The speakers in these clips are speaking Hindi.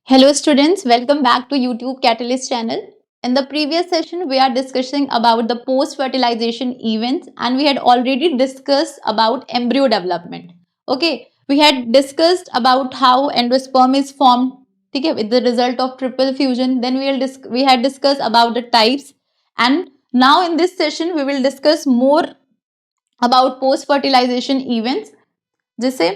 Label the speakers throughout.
Speaker 1: Hello students, welcome back to YouTube Catalyst channel. In the previous session, we are discussing about the post-fertilization events and we had already discussed about embryo development. Okay, we had discussed about how endosperm is formed, okay, with the result of triple fusion. Then we had discussed about the types, and now in this session, we will discuss more about post-fertilization events. जिसे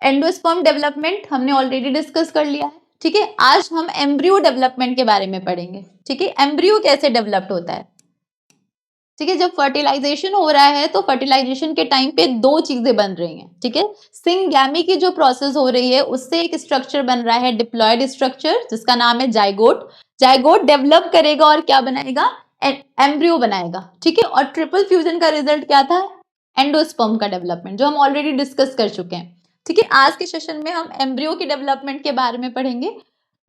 Speaker 1: एंडोस्पर्म डेवलपमेंट हमने ऑलरेडी डिस्कस कर लिया है। ठीक है, आज हम एम्ब्रियो डेवलपमेंट के बारे में पढ़ेंगे। ठीक है, एम्ब्रियो कैसे डेवलप्ड होता है। ठीक है, जब फर्टिलाइजेशन हो रहा है तो फर्टिलाइजेशन के टाइम पे दो चीजें बन रही हैं। ठीक है, सिंगैमी की जो प्रोसेस हो रही है उससे एक स्ट्रक्चर बन रहा है डिप्लॉयड स्ट्रक्चर, जिसका नाम है जाइगोट। जाइगोट डेवलप करेगा और क्या बनाएगा, एम्ब्रियो बनाएगा। ठीक है, और ट्रिपल फ्यूजन का रिजल्ट क्या था, एंडोस्पर्म का डेवलपमेंट, जो हम ऑलरेडी डिस्कस कर चुके हैं। ठीक है, आज के सेशन में हम एम्ब्रियो की डेवलपमेंट के बारे में पढ़ेंगे।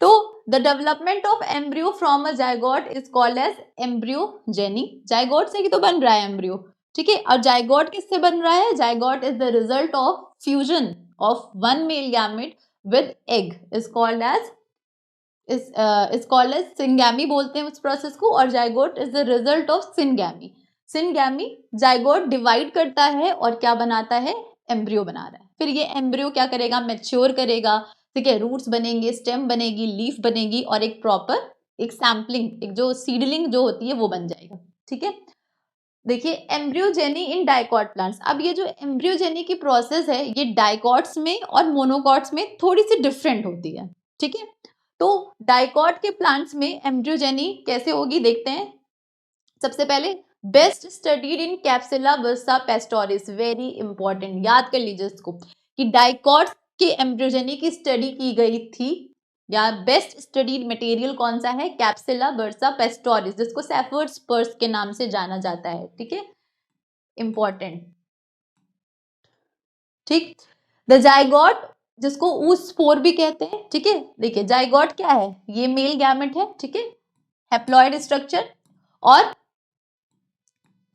Speaker 1: तो the development of embryo from a zygote is called as embryogeny. Zygote से ही तो बन रहा है एम्ब्रियो। ठीक है, और जाइगोट किससे बन रहा है, zygote is the result of fusion of one male gamete with egg, is called as syngamy बोलते हैं उस प्रोसेस को, और zygote is the result of syngamy. Syngamy zygote divide करता है और क्या बनाता है, एम्ब्रियो बना रहा है। फिर ये एम्ब्रियो क्या करेगा, मैच्योर करेगा। ठीक है, रूट्स बनेंगे, स्टेम बनेगी, लीफ बनेगी और एक प्रॉपर एक सैम्पलिंग, एक जो सीडलिंग जो होती है वो बन जाएगा। ठीक है, देखिए एम्ब्रियोजेनी इन डाइकॉट प्लांट्स। अब ये जो एम्ब्रियोजेनी की प्रोसेस है ये डाइकॉट्स में और मोनोकॉट्स में थोड़ी सी डिफरेंट होती है। ठीक है, तो डाइकॉट के प्लांट्स में एम्ब्रियोजेनी कैसे होगी देखते हैं। सबसे पहले best studied in capsella bursa pastoris, very important, याद कर लीजिए इसको कि डाइकॉट के एम्ब्रियोजेनी की स्टडी की गई थी, या बेस्ट स्टडीड मटेरियल कौन सा है, कैप्सुला बर्सा पेस्टोरिस, जिसको सैफर्ड स्पर्स के नाम से जाना जाता है। ठीक है, इंपॉर्टेंट। ठीक, द जाइगोट जिसको ऊस्पोर भी कहते हैं। ठीक है, देखिए जाइगोट क्या है, ये मेल गैमेट है। ठीक है, हैप्लॉइड स्ट्रक्चर, और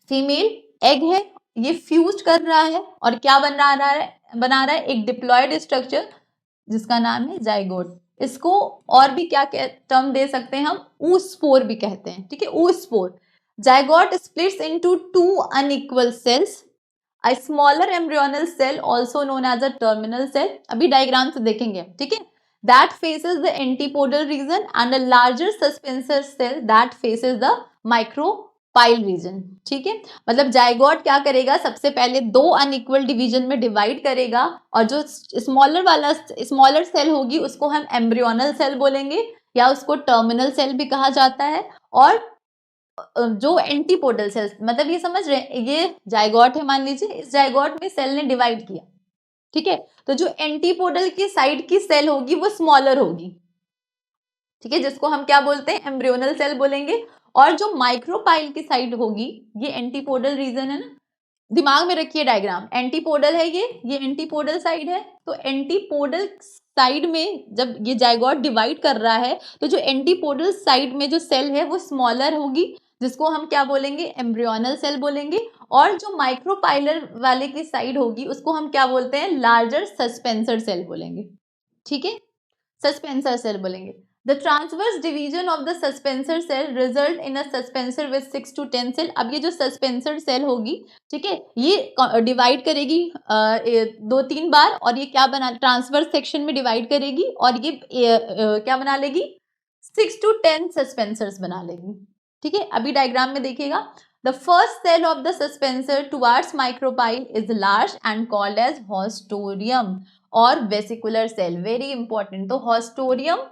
Speaker 1: फीमेल एग है, ये फ्यूज कर रहा है और क्या बना रहा है एक डिप्लॉयड स्ट्रक्चर जिसका नाम है जाइगोट। इसको और भी क्या टर्म दे सकते हैं हम, ऊस्पोर भी कहते हैं। ठीक है, oospore. Zygote splits into two unequal cells, a smaller embryonal cell also known as a terminal cell. अभी डायग्राम से देखेंगे। ठीक है, that faces the antipodal region and a larger suspensor cell that faces the micropyle region. ठीक है, मतलब जाइगोट क्या करेगा, सबसे पहले दो अनइक्वल डिवीजन में डिवाइड करेगा, और जो स्मॉलर सेल होगी उसको हम एम्ब्रियोनल सेल बोलेंगे, या उसको टर्मिनल सेल भी कहा जाता है। और जो एंटीपोडल सेल्स, मतलब ये समझ रहे हैं, ये जाइगोट है, मान लीजिए इस जाइगोट में सेल ने डिवाइड किया। ठीक है, तो जो एंटीपोडल की साइड की सेल होगी वो स्मॉलर होगी। ठीक है, जिसको हम क्या बोलते हैं, एम्ब्रियोनल सेल बोलेंगे। और जो माइक्रोपाइल की साइड होगी, ये एंटीपोडल रीजन है ना, दिमाग में रखिए डायग्राम, एंटीपोडल है ये एंटीपोडल साइड है। तो एंटीपोडल साइड में जब ये जाइगोट डिवाइड कर रहा है तो जो एंटीपोडल साइड में जो सेल है वो स्मॉलर होगी, जिसको हम क्या बोलेंगे, एम्ब्रियोनल सेल बोलेंगे। और जो माइक्रोपाइलर वाले की साइड होगी उसको हम क्या बोलते हैं, लार्जर सस्पेंसर सेल बोलेंगे। ठीक है, सस्पेंसर सेल बोलेंगे। The transverse division of the suspensor cell result in a suspensor with 6 to 10 cell. अब ये जो सस्पेंसर सेल होगी, ठीक है, ये डिवाइड करेगी दो तीन बार, और ये क्या बना, ट्रांसवर्स सेक्शन में डिवाइड करेगी और ये क्या बना लेगी, 6 to 10 सस्पेंसर्स बना लेगी। ठीक है, अभी डायग्राम में देखिएगा, the first cell of the suspensor towards micropyle is large and called as haustorium और वेसिकुलर सेल, वेरी इंपॉर्टेंट। तो हॉस्टोरियम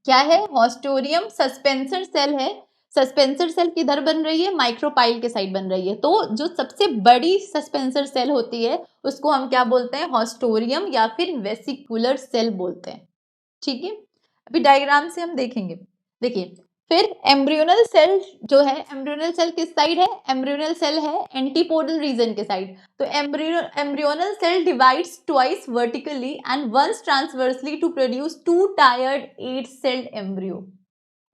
Speaker 1: क्या है, हॉस्टोरियम सस्पेंसर सेल है। सस्पेंसर सेल किधर बन रही है, माइक्रोपाइल के साइड बन रही है। तो जो सबसे बड़ी सस्पेंसर सेल होती है उसको हम क्या बोलते हैं, हॉस्टोरियम या फिर वेसिकुलर सेल बोलते हैं। ठीक है, अभी डायग्राम से हम देखेंगे। देखिए, फिर एम्ब्रियोनल सेल जो है, एम्ब्रियोनल सेल किस साइड है, एम्ब्रियोनल सेल है एंटीपोडल रीजन के साइड। तो embryonal cell divides twice vertically and once transversely to produce two tiered 8 celled embryo.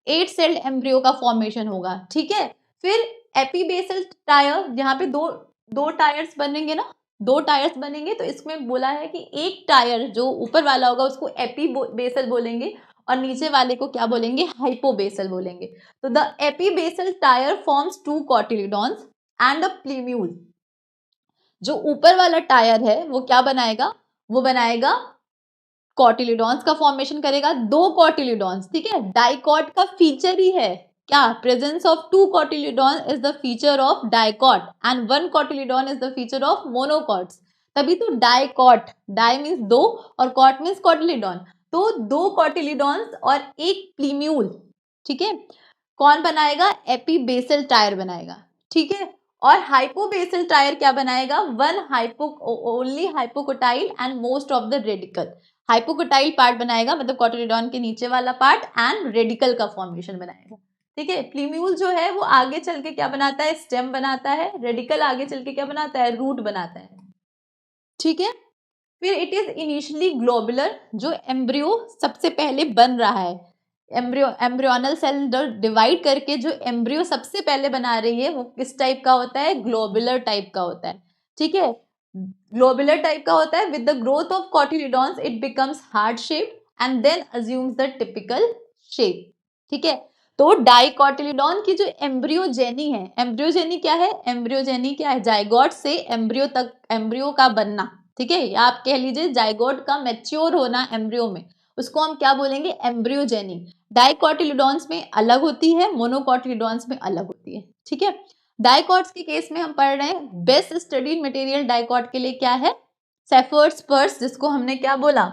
Speaker 1: 8 celled embryo का फॉर्मेशन होगा। ठीक है, फिर एपीबेसल टायर, यहाँ पे दो दो टायर्स बनेंगे ना, 2 टायर्स बनेंगे, तो इसमें बोला है कि एक टायर जो ऊपर वाला होगा उसको एपीबेसल बोलेंगे और नीचे वाले को क्या बोलेंगे, हाइपोबेसल बोलेंगे। तो the epibasal tyre forms 2 cotyledons and अ प्लीम्यूल। जो ऊपर वाला टायर है वो क्या बनाएगा, वो बनाएगा कॉटिलिडॉन्स का फॉर्मेशन करेगा, 2 कॉटिलिडॉन्स, ठीक है। डाइकॉट का फीचर ही है क्या, presence of 2 cotyledon is the feature of dicot and 1 cotyledon is the feature of monocots. तभी तो डाइकॉट, डाई मीन्स 2 और कॉट मीन्स कॉटिलिडॉन, तो 2 कॉटिलिडॉन्स और एक प्लीम्यूल, ठीक है। कौन बनाएगा, एपीबेसल टायर बनाएगा, ठीक है। और हाइपोबेसल टायर क्या बनाएगा, only hypocotyl and most of the radical. Hypocotyl part बनाएगा, मतलब कॉटिलिडॉन के नीचे वाला पार्ट, एंड रेडिकल का फॉर्मेशन बनाएगा, ठीक है। प्लीम्यूल जो है वो आगे चल के क्या बनाता है, स्टेम बनाता है। रेडिकल आगे चल के क्या बनाता है, रूट बनाता है, ठीक है। फिर इट इज इनिशियली ग्लोबुलर, जो एम्ब्रियो सबसे पहले बन रहा है, एम्ब्रियोनल सेल डिवाइड करके जो एम्ब्रियो सबसे पहले बना रही है वो किस टाइप का होता है, ग्लोबुलर टाइप का होता है, ठीक है। ग्लोबुलर टाइप का होता है। With the growth of cotyledons it becomes heart shape and then assumes the typical shape, ठीक है। तो डाइकोटिलिडॉन की जो एम्ब्रियोजेनी है, एम्ब्रियोजेनी क्या है, एम्ब्रियोजेनी क्या है, जाइगोट से एम्ब्रियो तक, एम्ब्रियो का बनना, ठीक है। या आप कह लीजिए जाइगोट का मैच्योर होना एम्ब्रियो में, उसको हम क्या बोलेंगे, एम्ब्रियोजेनी। डाइकोटिलिडॉन्स में अलग होती है, मोनोकोटिलिडॉन्स में अलग होती है, ठीक है। डाइकॉट्स के केस में हम पढ़ रहे हैं, बेस्ट स्टडीड मटेरियल डाइकॉट के लिए क्या है, सेफर्स पर्स, जिसको हमने क्या बोला,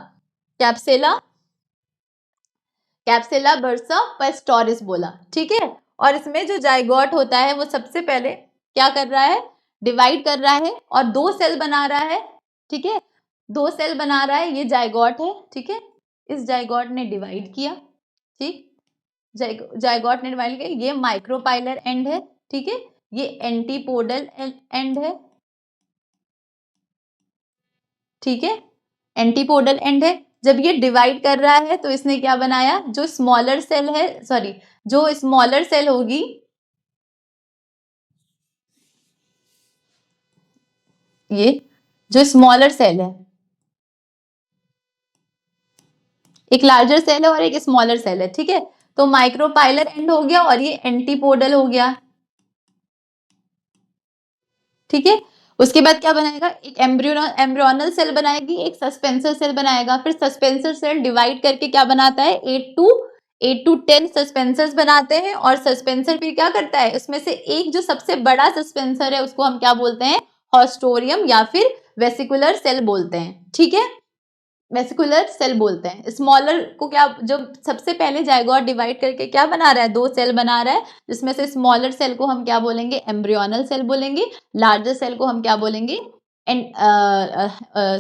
Speaker 1: कैप्सेला, कैप्सेला बर्सा पेस्टोरिस बोला, ठीक है। और इसमें जो जाइगोट होता है वो सबसे पहले क्या कर रहा है, डिवाइड कर रहा है और 2 सेल बना रहा है, ठीक है। 2 सेल बना रहा है, ये जाइगोट है, ठीक है। इस जाइगोट ने डिवाइड किया, ठीक, जाइगोट ने डिवाइड किया, ये माइक्रोपाइलर एंड है, ठीक है। ये एंटीपोडल एंड है, ठीक है, एंटीपोडल एंड है। जब ये डिवाइड कर रहा है तो इसने क्या बनाया, जो स्मॉलर सेल है, सॉरी, जो स्मॉलर सेल होगी, ये जो स्मॉलर सेल है, एक लार्जर सेल है और एक स्मॉलर सेल है, ठीक है। तो माइक्रोपाइलर एंड हो गया और ये एंटीपोडल हो गया, ठीक है। उसके बाद क्या बनाएगा, एक एम्ब्रियोनल सेल बनाएगी, एक सस्पेंसर सेल बनाएगा। फिर सस्पेंसर सेल डिवाइड करके क्या बनाता है, 8 to 10 सस्पेंसर्स बनाते हैं। और सस्पेंसर फिर क्या करता है, उसमें से एक जो सबसे बड़ा सस्पेंसर है उसको हम क्या बोलते हैं, हॉस्टोरियम या फिर वेसिकुलर सेल बोलते हैं, ठीक है, वेसिकुलर सेल बोलते हैं। स्मॉलर को क्या, जो सबसे पहले जाइगोट डिवाइड करके क्या बना रहा है, 2 सेल बना रहा है, जिसमें से स्मॉलर सेल को हम क्या बोलेंगे, एम्ब्रियोनल सेल बोलेंगे, लार्जर सेल को हम क्या बोलेंगे,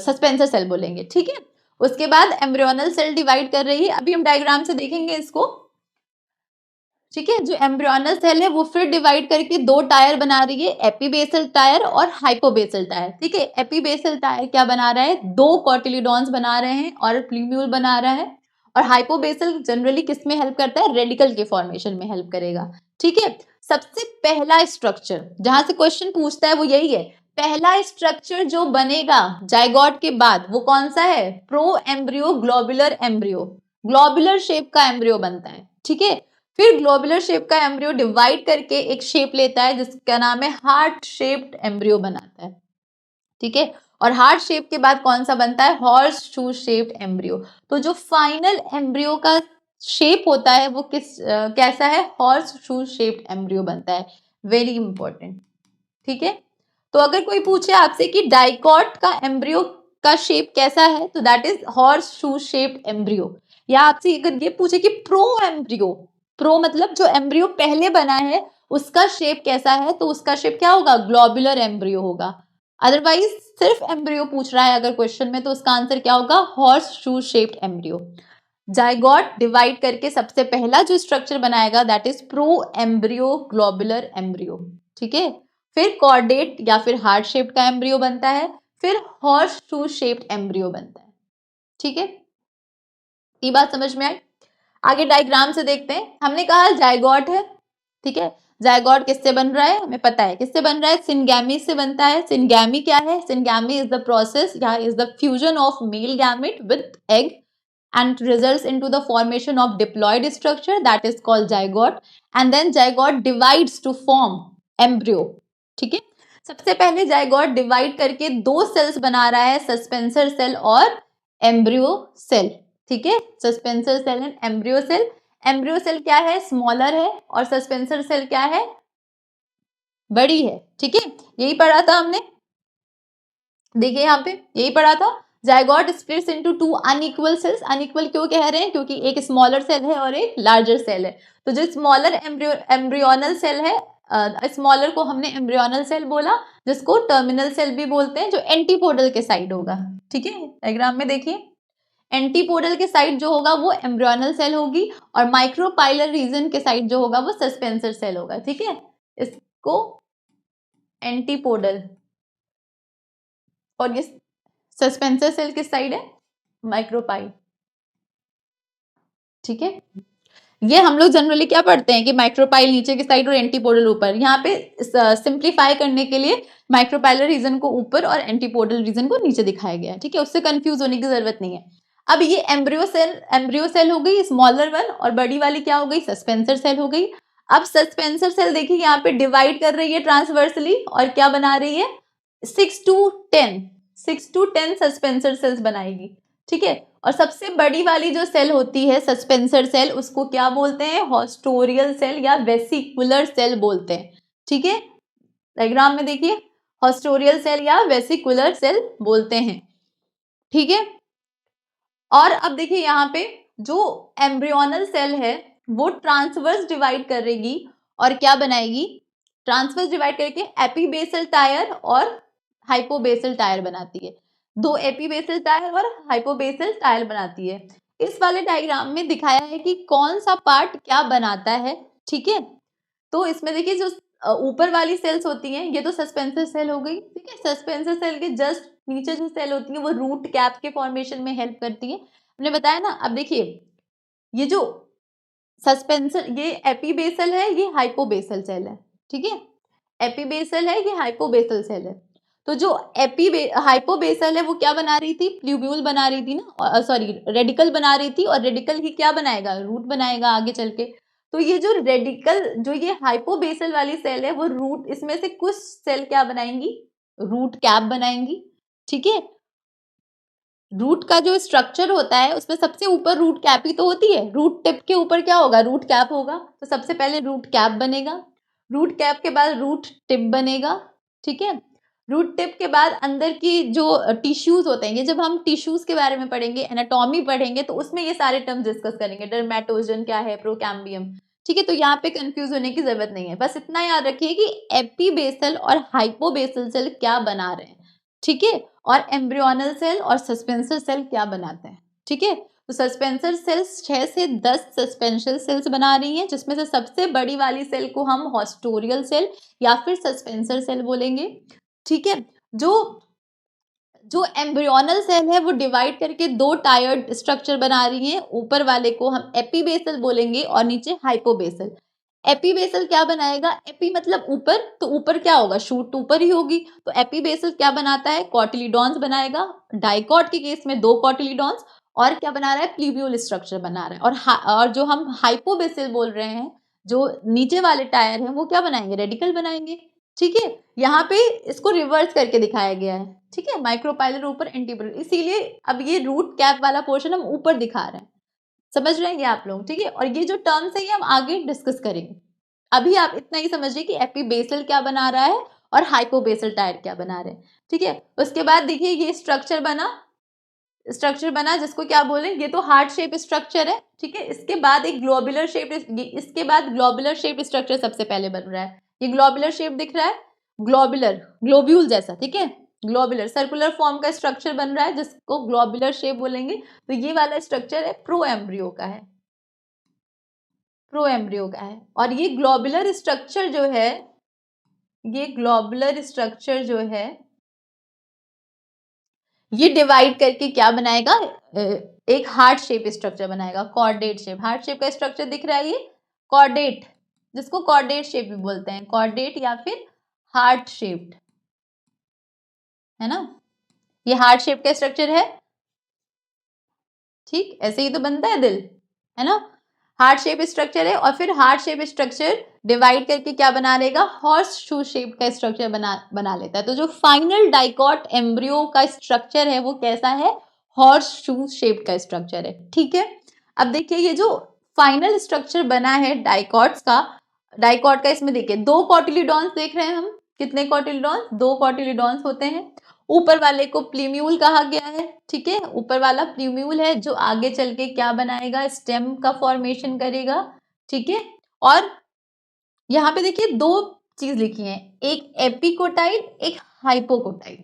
Speaker 1: सस्पेंसर सेल बोलेंगे, ठीक है। उसके बाद एम्ब्रियोनल सेल डिवाइड कर रही है, अभी हम डायग्राम से देखेंगे इसको, ठीक है। जो एम्ब्रियोनल सेल है वो फिर डिवाइड करके 2 टायर बना रही है, एपीबेसल टायर और हाइपोबेसल टायर, ठीक है। एपीबेसल टायर क्या बना रहा है, 2 कॉटिलिडॉन्स बना रहे हैं और प्लीम्यूल बना रहा है। और हाइपोबेसल जनरली किस में हेल्प करता है, रेडिकल के फॉर्मेशन में हेल्प करेगा, ठीक है। सबसे पहला स्ट्रक्चर जहां से क्वेश्चन पूछता है वो यही है, पहला स्ट्रक्चर जो बनेगा जाइगोट के बाद वो कौन सा है, pro embryo globular embryo, globular shape का एम्ब्रियो बनता है, ठीक है। फिर ग्लोबुलर शेप का एम्ब्रियो डिवाइड करके एक शेप लेता है जिसका नाम है हार्ट शेप्ड एम्ब्रियो बनाता है, ठीक है। और हार्ट शेप के बाद कौन सा बनता है, हॉर्स शू शेप्ड एम्ब्रियो। तो जो फाइनल एम्ब्रियो का शेप होता है वो कैसा है, हॉर्स शू शेप्ड एम्ब्रियो बनता है, वेरी इंपॉर्टेंट, ठीक है। तो अगर कोई पूछे आपसे कि डाइकॉट का एम्ब्रियो का शेप कैसा है, तो that is horse shoe shaped embryo. या आपसे अगर ये पूछे कि प्रो एम्ब्रियो, प्रो मतलब जो एम्ब्रियो पहले बना है उसका शेप कैसा है, तो उसका शेप क्या होगा, ग्लोबुलर एम्ब्रियो होगा। अदरवाइज सिर्फ एम्ब्रियो पूछ रहा है अगर क्वेश्चन में, तो उसका आंसर क्या होगा, horse shoe shaped embryo. Zygote divide करके सबसे पहला जो स्ट्रक्चर बनाएगा that is pro embryo globular embryo, ठीक है। फिर कॉर्डेट या फिर हार्ट शेप्ड का एम्ब्रियो बनता है, फिर हॉर्स शू शेप्ड एम्ब्रियो बनता है, ठीक है। ये बात समझ में आई। आगे डायग्राम से देखते हैं, हमने कहा जाइगोट है, ठीक है। जायगोट किससे बन रहा है, हमें पता है किससे बन रहा है, सिनगैमी से बनता है। सिनगैमी क्या है, सिनगैमी इज द प्रोसेस या is the fusion of male gamete with egg and results into the formation of diploid structure that is called zygote, and then zygote divides to form embryo। ठीक है, सबसे पहले जाइगोट डिवाइड करके दो सेल्स बना रहा है, सस्पेंसर सेल और एम्ब्रियो सेल। ठीक है, suspensor cell and embryo cell. Embryo cell क्या है, स्मॉलर है, और सस्पेंसर सेल क्या है, बड़ी है। ठीक है, यही पढ़ा था हमने, देखिए यहाँ पे यही पढ़ा था। Zygote splits into two unequal cells. Unequal क्यों कह रहे हैं, क्योंकि एक स्मॉलर सेल है और एक लार्जर सेल है। तो जो स्मॉलर एम्ब्रियोनल सेल है, स्मॉलर को हमने एम्ब्रियोनल सेल बोला, जिसको टर्मिनल सेल भी बोलते हैं, जो एंटीपोडल के साइड होगा। ठीक है, डायग्राम में देखिए, एंटीपोडल के साइड जो होगा वो एम्ब्रियोनल सेल होगी, और माइक्रोपाइलर रीजन के साइड जो होगा वो सस्पेंसर सेल होगा। ठीक है, इसको एंटीपोडल, और ये सस्पेंसर सेल किस साइड है, माइक्रोपाइल। ठीक है, ये हम लोग जनरली क्या पढ़ते हैं कि माइक्रोपाइल नीचे की साइड और एंटीपोडल ऊपर। यहाँ पे सिंप्लीफाई करने के लिए माइक्रोपाइलर रीजन को ऊपर और एंटीपोडल रीजन को नीचे दिखाया गया है। ठीक है, उससे कंफ्यूज होने की जरूरत नहीं है। अब ये एम्ब्रियो सेल हो गई स्मॉलर वन, और बड़ी वाली क्या हो गई, सस्पेंसर सेल हो गई। अब सस्पेंसर सेल देखिए यहाँ पे डिवाइड कर रही है ट्रांसवर्सली, और क्या बना रही है, 6 to 10 सस्पेंसर सेल्स बनाएगी। ठीक है, और सबसे बड़ी वाली जो सेल होती है सस्पेंसर सेल, उसको क्या बोलते हैं, हॉस्टोरियल सेल या वेसिकुलर सेल बोलते हैं। ठीक है, डायग्राम में देखिए, हॉस्टोरियल सेल या वेसिकुलर सेल बोलते हैं। ठीक है, और अब देखिए यहाँ पे जो एम्ब्रियोनल सेल है वो ट्रांसवर्स डिवाइड करेगी और क्या बनाएगी, ट्रांसवर्स डिवाइड करके एपीबेसल टायर और हाइपोबेसल टायर बनाती है। दो एपीबेसल टायर और हाइपोबेसल टायर बनाती है। इस वाले डायग्राम में दिखाया है कि कौन सा पार्ट क्या बनाता है। ठीक है, तो इसमें देखिए जो ऊपर वाली सेल्स होती हैं, ये तो सस्पेंसर सेल हो गई। ठीक है, सस्पेंसर सेल के जस्ट नीचे जो सेल होती है वो रूट कैप के फॉर्मेशन में हेल्प करती है, हमने बताया ना। अब देखिए ये जो सस्पेंसर, ये एपीबेसल है, ये हाइपोबेसल सेल है। ठीक है, एपीबेसल है, ये हाइपोबेसल सेल है। तो जो हाइपोबेसल है वो क्या बना रही थी, प्ल्यूब्यूल बना रही थी ना, सॉरी रेडिकल बना रही थी, और रेडिकल ही क्या बनाएगा, रूट बनाएगा आगे चल के। तो ये जो रेडिकल, जो ये हाइपोबेसल वाली सेल है वो रूट, इसमें से कुछ सेल क्या बनाएंगी, रूट कैप बनाएंगी। ठीक है, रूट का जो स्ट्रक्चर होता है उसमें सबसे ऊपर रूट कैप ही तो होती है, रूट टिप के ऊपर क्या होगा, रूट कैप होगा। तो सबसे पहले रूट कैप बनेगा, रूट कैप के बाद रूट टिप बनेगा। ठीक है, रूट टिप के बाद अंदर की जो टिश्यूज होते हैं, ये जब हम टिश्यूज के बारे में पढ़ेंगे, एनाटॉमी पढ़ेंगे, तो उसमें ये सारे टर्म डिस्कस करेंगे, डर्मेटोजन क्या है, प्रोकैम्बियम। ठीक है, तो यहाँ पे कंफ्यूज होने की जरूरत नहीं है, बस इतना याद रखिए कि एपीबेसल और हाइपोबेसल सेल क्या बना रहे हैं। ठीक है, और एम्ब्रियोनल सेल और सस्पेंसर सेल क्या बनाते हैं। ठीक है, तो सस्पेंसर सेल्स 6 से 10 सस्पेंशन सेल्स बना रही हैं, जिसमें से सबसे बड़ी वाली सेल को हम हॉस्टोरियल सेल या फिर सस्पेंसर सेल बोलेंगे। ठीक है, जो एम्ब्रियोनल सेल है वो डिवाइड करके दो टायर्ड स्ट्रक्चर बना रही है, ऊपर वाले को हम एपीबेसल बोलेंगे और नीचे हाइपोबेसल। एपीबेसल क्या बनाएगा, एपी मतलब ऊपर, तो ऊपर क्या होगा, शूट ऊपर ही होगी। तो एपीबेसल क्या बनाता है, कॉटिलीडॉन्स बनाएगा, डाइकॉट के केस में 2 कॉटिलीडॉन्स, और क्या बना रहा है, प्लीब्यूल स्ट्रक्चर बना रहा है। और जो हम हाइपोबेसल बोल रहे हैं, जो नीचे वाले टायर हैं, वो क्या बनाएंगे, रेडिकल बनाएंगे। ठीक है, यहाँ पे इसको रिवर्स करके दिखाया गया है। ठीक है, माइक्रोपाइलर ऊपर, एंटीपोडल, इसीलिए अब ये रूट कैप वाला पोर्शन हम ऊपर दिखा रहे हैं, समझ रहे हैं आप लोग। ठीक है, और ये जो टर्म्स है ये हम आगे डिस्कस करेंगे, अभी आप इतना ही समझिए कि एपीबेसल क्या बना रहा है और हाइपोबेसल टायर क्या बना रहे हैं। ठीक है, उसके बाद देखिए ये स्ट्रक्चर बना जिसको क्या बोले, ये तो हार्ट शेप स्ट्रक्चर है। ठीक है, इसके बाद एक ग्लोबुलर शेप स्ट्रक्चर सबसे पहले बन रहा है। ये ग्लोबुलर शेप दिख रहा है, ग्लोब्यूल जैसा। ठीक है, ग्लोबुलर सर्कुलर फॉर्म का स्ट्रक्चर बन रहा है जिसको ग्लोबुलर शेप बोलेंगे। तो ये वाला स्ट्रक्चर है प्रोएम्ब्रियो का है, और ये ग्लोबुलर स्ट्रक्चर जो है ये डिवाइड करके क्या बनाएगा, एक हार्ट शेप स्ट्रक्चर बनाएगा, कॉर्डेट शेप। हार्ट शेप का स्ट्रक्चर दिख रहा है, ये कॉर्डेट जिसको कॉर्डेट शेप भी बोलते हैं, कॉर्डेट या फिर हार्ट शेप्ड, है ना। ये हार्ट शेप का स्ट्रक्चर है, ठीक, ऐसे ही तो बनता है दिल, है ना। हार्ट शेप स्ट्रक्चर है और फिर हार्ट शेप स्ट्रक्चर डिवाइड करके क्या बना लेगा, हॉर्स शू शेप का स्ट्रक्चर बना लेता है। तो जो फाइनल डाइकॉट एम्ब्रियो का स्ट्रक्चर है वो कैसा है, हॉर्स शू शेप का स्ट्रक्चर है, ठीक है। अब देखिए ये जो फाइनल स्ट्रक्चर बना है डाइकॉट्स का, डाइकॉट का इसमें देखिए 2 कॉटिलीडॉन्स देख रहे हैं हम, कितने कॉटिलीडॉन्स, 2 कॉटिलीडॉन्स होते हैं। ऊपर वाले को प्लीम्यूल कहा गया है, ठीक है, ऊपर वाला प्लीम्यूल है जो आगे चल के क्या बनाएगा, स्टेम का फॉर्मेशन करेगा, ठीक है। और यहाँ पे देखिए 2 चीज लिखी है, एक एपिकोटाइल, एक हाइपोकोटाइल,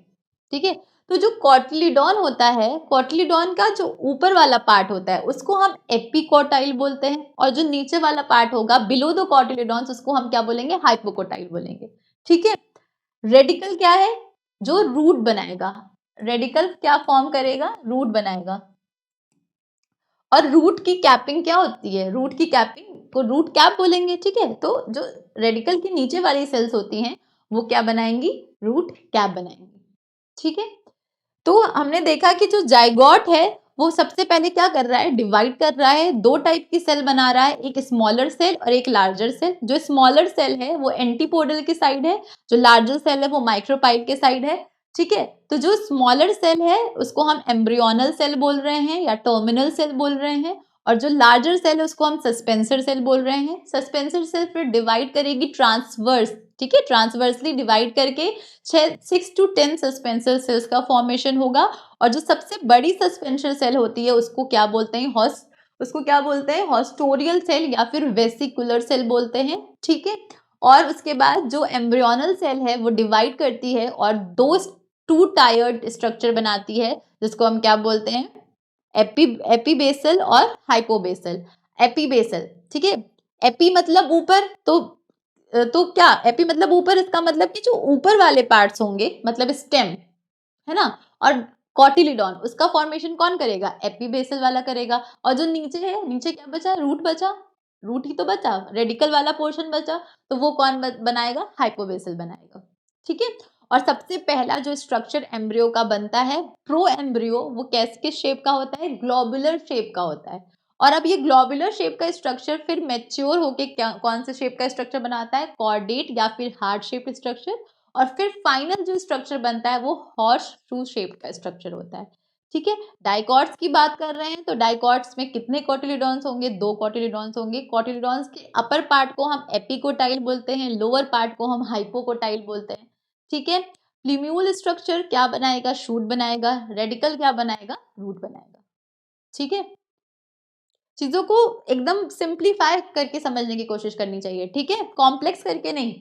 Speaker 1: ठीक है। तो जो कॉटिलीडॉन होता है, कॉटिलीडॉन का जो ऊपर वाला पार्ट होता है उसको हम एपिकोटाइल बोलते हैं, और जो नीचे वाला पार्ट होगा बिलो द कॉटिलीडॉन्स उसको हम क्या बोलेंगे, हाइपोकोटाइल बोलेंगे, ठीक है। रेडिकल क्या है, जो रूट बनाएगा, रेडिकल क्या फॉर्म करेगा, रूट बनाएगा। और रूट की कैपिंग क्या होती है, रूट की कैपिंग को रूट कैप बोलेंगे, ठीक है। तो जो रेडिकल के नीचे वाली सेल्स होती हैं वो क्या बनाएंगी, रूट कैप बनाएंगी, ठीक है। तो हमने देखा कि जो जाइगोट है वो सबसे पहले क्या कर रहा है, डिवाइड कर रहा है, 2 टाइप की सेल बना रहा है, एक स्मॉलर सेल और एक लार्जर सेल। जो स्मॉलर सेल है वो एंटीपोडल की साइड है, जो लार्जर सेल है वो माइक्रोपाइल के साइड है, ठीक है। तो जो स्मॉलर सेल है उसको हम एम्ब्रियोनल सेल बोल रहे हैं या टर्मिनल सेल बोल रहे हैं, और जो लार्जर सेल है उसको हम सस्पेंसर सेल बोल रहे हैं। सस्पेंसर सेल फिर डिवाइड करेगी ट्रांसवर्स, ठीक है, ट्रांसवर्सली डिवाइड करके 6 to 10 सस्पेंसर सेल्स का फॉर्मेशन होगा। और जो सबसे बड़ी सस्पेंसर सेल होती है उसको क्या बोलते हैं, उसको क्या बोलते हैं, हॉस्टोरियल सेल या फिर वेसिकुलर सेल बोलते हैं, ठीक है। और उसके बाद जो एम्ब्रियोनल सेल है वो डिवाइड करती है और 2 टायर्ड स्ट्रक्चर बनाती है, जिसको हम क्या बोलते हैं, एपीबेसल और हाइपोबेसल। एपीबेसल, ठीक है, एपी मतलब ऊपर, तो क्या एपी मतलब ऊपर, इसका मतलब कि जो ऊपर वाले पार्ट्स होंगे मतलब स्टेम, है ना। और कॉटिलीडॉन उसका फॉर्मेशन कौन करेगा, एपीबेसल वाला करेगा। और जो नीचे है, नीचे क्या बचा, रूट बचा, रूट ही तो बचा, रेडिकल वाला पोर्शन बचा, तो वो कौन बनाएगा, हाइपोबेसल बनाएगा, ठीक है। और सबसे पहला जो स्ट्रक्चर एम्ब्रियो का बनता है, प्रो एम्ब्रियो, वो किस शेप का होता है, ग्लोबुलर शेप का होता है। और अब ये ग्लोबुलर शेप का स्ट्रक्चर फिर मैच्योर होके क्या, कौन से शेप का स्ट्रक्चर बनाता है, कॉर्डेट या फिर हार्ट शेप स्ट्रक्चर। और फिर फाइनल जो स्ट्रक्चर बनता है वो हॉर्स शू शेप का स्ट्रक्चर होता है, ठीक है। डाइकॉट्स की बात कर रहे हैं तो डाइकॉट्स में कितने कॉटिलीडॉन्स होंगे, 2 कॉटिलीडॉन्स होंगे। कॉटिलीडॉन्स के अपर पार्ट को हम एपिकोटाइल बोलते हैं, लोअर पार्ट को हम हाइपोकोटाइल बोलते हैं, ठीक है। प्लीम्यूल स्ट्रक्चर क्या बनाएगा, शूट बनाएगा। रेडिकल क्या बनाएगा, रूट बनाएगा, ठीक है। चीजों को एकदम सिंप्लीफाई करके समझने की कोशिश करनी चाहिए, ठीक है, कॉम्प्लेक्स करके नहीं।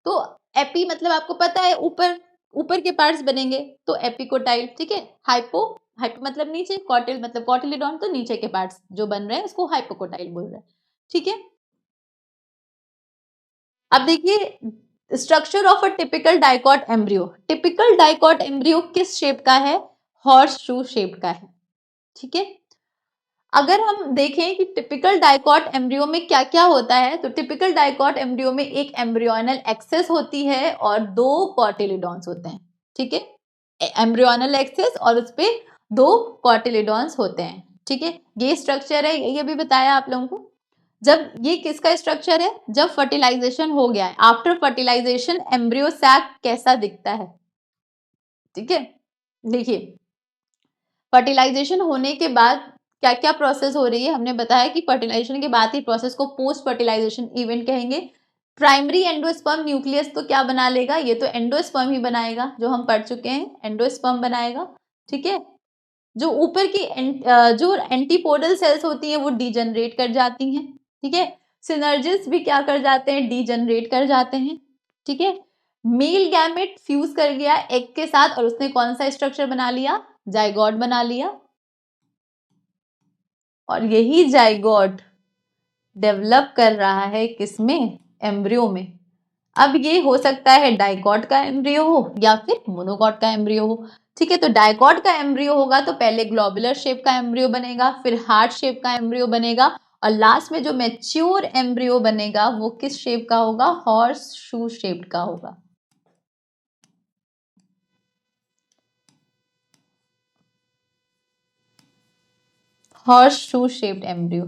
Speaker 1: तो एपी मतलब आपको पता है ऊपर, ऊपर के पार्ट्स बनेंगे तो एपिकोटाइल, ठीक है। हाइपो मतलब नीचे, कॉटिल मतलब कॉटिलीडॉन, तो नीचे के पार्ट्स जो बन रहे हैं उसको हाइपोकोटाइल बोल रहे हैं, ठीक है। अब देखिए structure of a typical dicot embryo. Typical dicot embryo किस शेप का है, हॉर्स शू शेप का है, ठीक है। अगर हम देखें कि टिपिकल डाइकॉट एम्ब्रियो में क्या क्या होता है, तो टिपिकल डाइकॉट एम्ब्रियो में एक एम्ब्रियोनल एक्सेस होती है और 2 कॉटिलीडॉन्स होते हैं, ठीक है। एम्ब्रियोनल एक्सेस और उस पे 2 कॉटिलीडॉन्स होते हैं, ठीक है। ये स्ट्रक्चर है, ये भी बताया आप लोगों को। जब ये किसका स्ट्रक्चर है, जब फर्टिलाइजेशन हो गया है, आफ्टर फर्टिलाइजेशन एम्ब्रियो सैक कैसा दिखता है, ठीक है। देखिए फर्टिलाइजेशन होने के बाद क्या क्या प्रोसेस हो रही है, हमने बताया कि फर्टिलाइजेशन के बाद ही प्रोसेस को पोस्ट फर्टिलाइजेशन इवेंट कहेंगे। प्राइमरी एंडोस्पर्म न्यूक्लियस तो क्या बना लेगा, ये तो एंडोस्पर्म ही बनाएगा, जो हम पढ़ चुके हैं, एंडोस्पर्म बनाएगा, ठीक है। जो ऊपर की जो एंटीपोडल सेल्स होती हैं वो डीजनरेट कर जाती हैं, ठीक है। सिनर्जिस भी क्या कर जाते हैं, डीजनरेट कर जाते हैं, ठीक है। मेल गैमेट फ्यूज कर गया एग के साथ और उसने कौन सा स्ट्रक्चर बना लिया, जाइगोट बना लिया। और यही जाइगोट डेवलप कर रहा है किसमें, एम्ब्रियो में। अब ये हो सकता है डाइकॉट का एम्ब्रियो हो या फिर मोनोकॉट का एम्ब्रियो हो, ठीक है। तो डाइकॉट का एम्ब्रियो होगा तो पहले ग्लोबुलर शेप का एम्ब्रियो बनेगा, फिर हार्ट शेप का एम्ब्रियो बनेगा, और लास्ट में जो मैच्योर एम्ब्रियो बनेगा वो किस शेप का होगा? हॉर्स शू शेप्ड का होगा। Horse shoe shaped embryo.